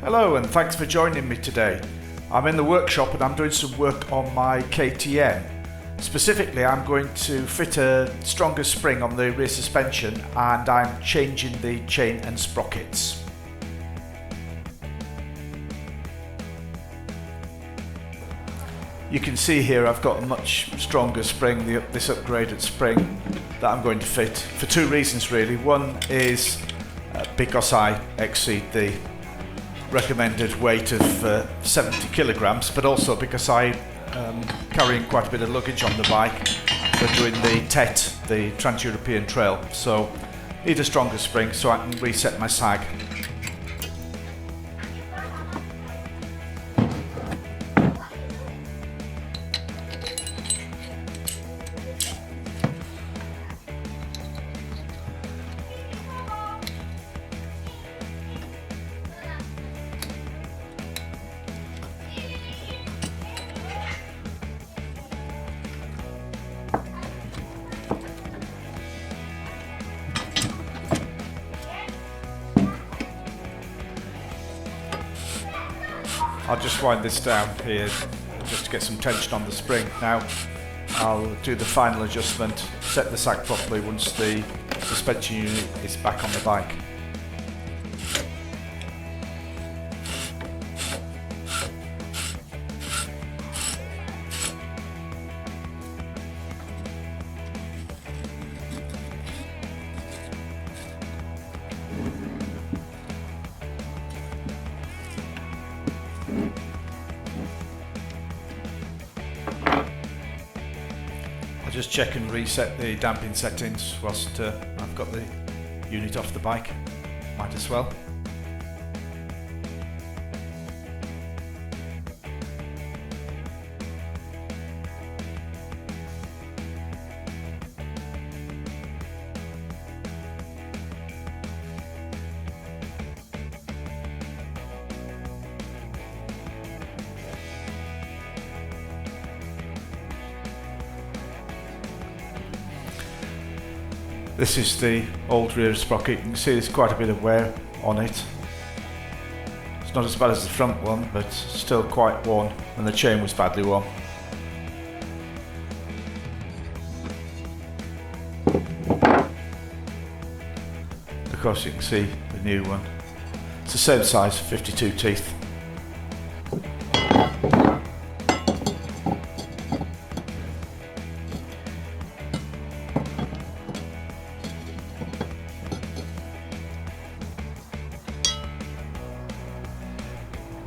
Hello and thanks for joining me today. I'm in the workshop and I'm doing some work on my KTM. Specifically, I'm going to fit a stronger spring on the rear suspension and I'm changing the chain and sprockets. You can see here I've got a much stronger spring, this upgraded spring that I'm going to fit for two reasons really. One is because I exceed the recommended weight of 70 kilograms, but also because I'm carrying quite a bit of luggage on the bike. We're doing the TET, the Trans-European Trail, so need a stronger spring so I can reset my sag. I'll just wind this down here just to get some tension on the spring. Now I'll do the final adjustment, set the sag properly once the suspension unit is back on the bike. I'll just check and reset the damping settings whilst I've got the unit off the bike. Might as well. This is the old rear sprocket. You can see there's quite a bit of wear on it. It's not as bad as the front one, but still quite worn, and the chain was badly worn. Of course you can see the new one. It's the same size, 52 teeth.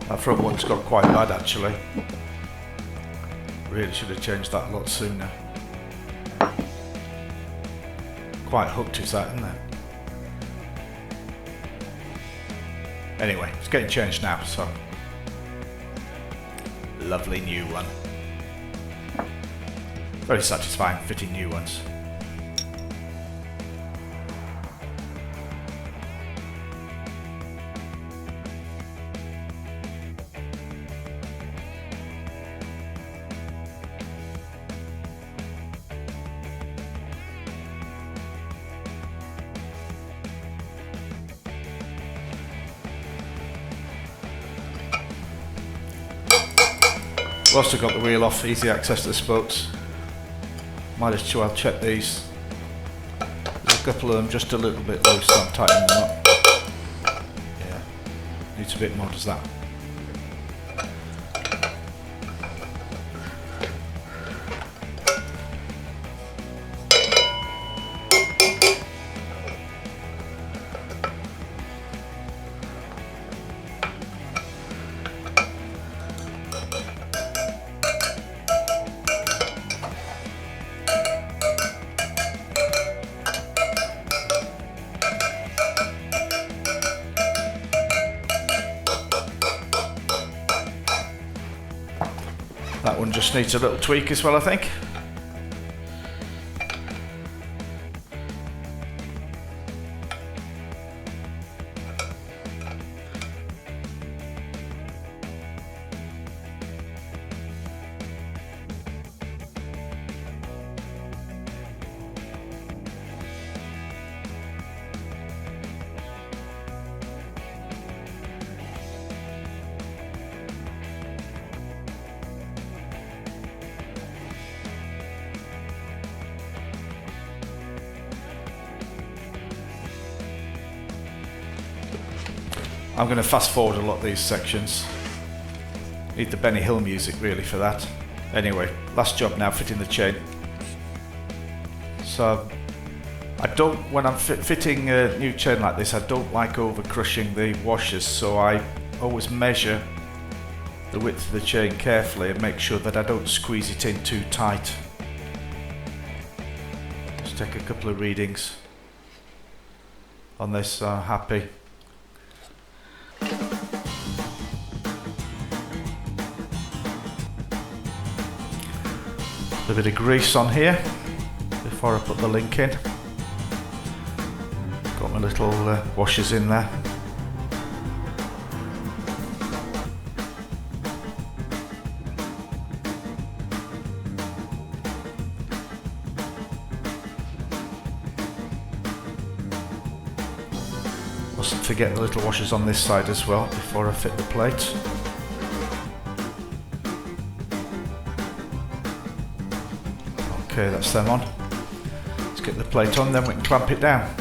That front one's got quite bad actually. Really should have changed that a lot sooner. Quite hooked is that, isn't it? Anyway, it's getting changed now, so. Lovely new one. Very satisfying fitting new ones. Whilst I've got the wheel off, easy access to the spokes. Might as well check these. There's a couple of them just a little bit loose, so I'm tightening them up. Yeah, needs a bit more, does that. That one just needs a little tweak as well, I think. I'm going to fast forward a lot of these sections. Need the Benny Hill music really for that. Anyway, last job now, fitting the chain. So I don't, when I'm fitting a new chain like this, I don't like over crushing the washers, so I always measure the width of the chain carefully and make sure that I don't squeeze it in too tight. Just take a couple of readings on this, so I'm happy. A bit of grease on here before I put the link in. Got my little washers in there. Mustn't forget the little washers on this side as well before I fit the plate. Okay, that's them on. Let's get the plate on, then we can clamp it down.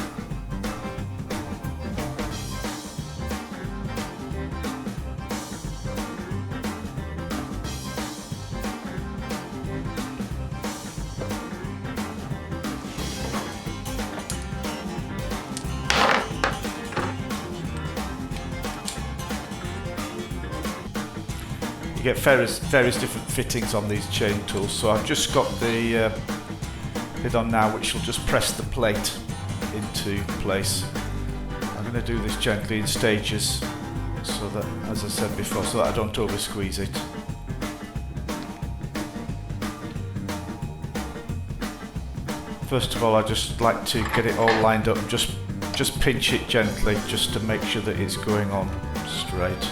You get various different fittings on these chain tools, so I've just got the bit on now which will just press the plate into place. I'm going to do this gently in stages so that, as I said before, so that I don't over squeeze it. First of all, I just like to get it all lined up and just pinch it gently just to make sure that it's going on straight.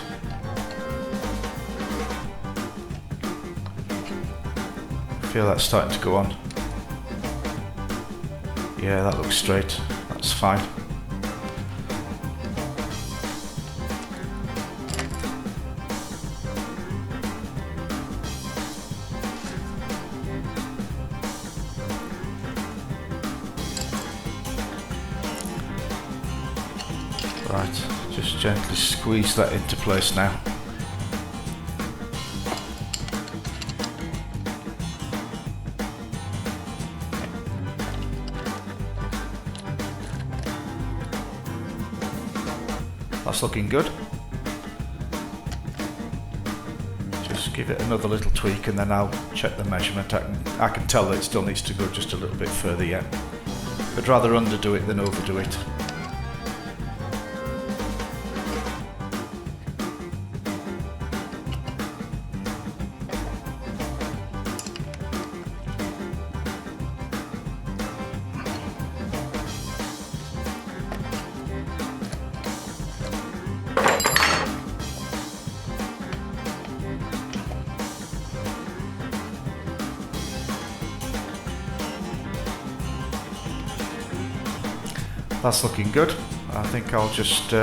Feel that's starting to go on. Yeah, that looks straight. That's fine. Right, just gently squeeze that into place now. That's looking good. Just give it another little tweak and then I'll check the measurement. I can tell that it still needs to go just a little bit further yet. I'd rather underdo it than overdo it. That's looking good. I think I'll just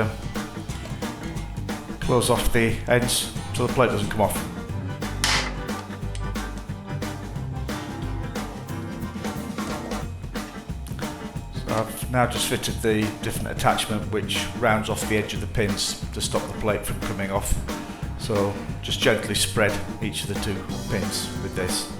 close off the ends so the plate doesn't come off. So I've now just fitted the different attachment which rounds off the edge of the pins to stop the plate from coming off. So just gently spread each of the two pins with this.